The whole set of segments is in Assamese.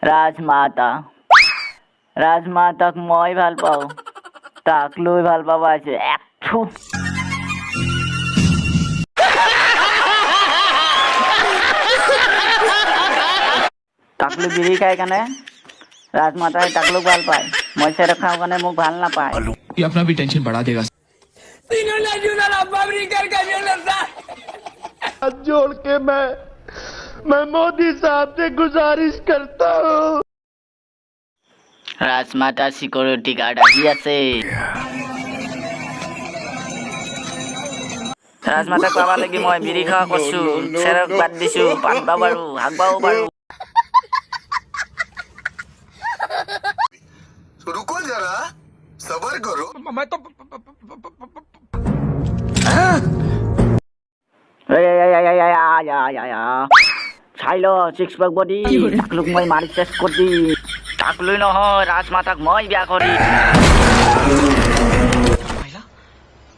ৰাজমাতা ৰাজমাতাক মই ভাল পাওঁ তাক লৈ ভাল পাবা আছে একঠু তাক লৈ বিড়ি খাই কাৰণে राजमाता टाकलू बाल पाए मैं रखा होगा मुख भाल ना पाए ये अपना भी टेंशन बढ़ा देगा जोड़ के मैं मोदी साहब से गुजारिश करता हूँ राजमाता सिक्योरिटी गार्ड आহি আছে राजमाता পাবা লাগি মই বিড়ি খাওয়া করছু সেরক বাদ দিছু পাতবা পারু হাগবাও পারু रुको जरा सबर करो मैं तो চাইলো সিক্স প্যাক বডি টাকলুক মই মারি শেষ করদি টাকলুই নহয় রাজমাতাক মই বিয়া করি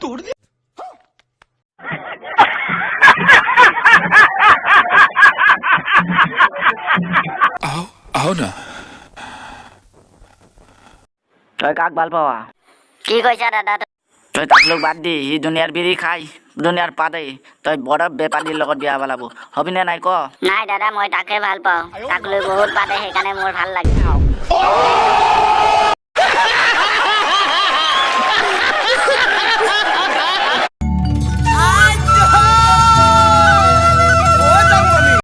तोड़ दे आओ आओ ना তই কাক ভাল পাৱা কি কৈছা দাদা তই টাকলুক বাদ দি সি দুনিয়াৰ বিড়ি খাই দুনিয়াৰ পাতে তই বড় বেপাৰীৰ লগত বিয়া পেলাব হবিনে নাই ক নাই দাদা মই তাকে ভাল পাওঁ তাক লৈ বহুত পাতে সেইকাৰণে মোৰ ভাল লাগে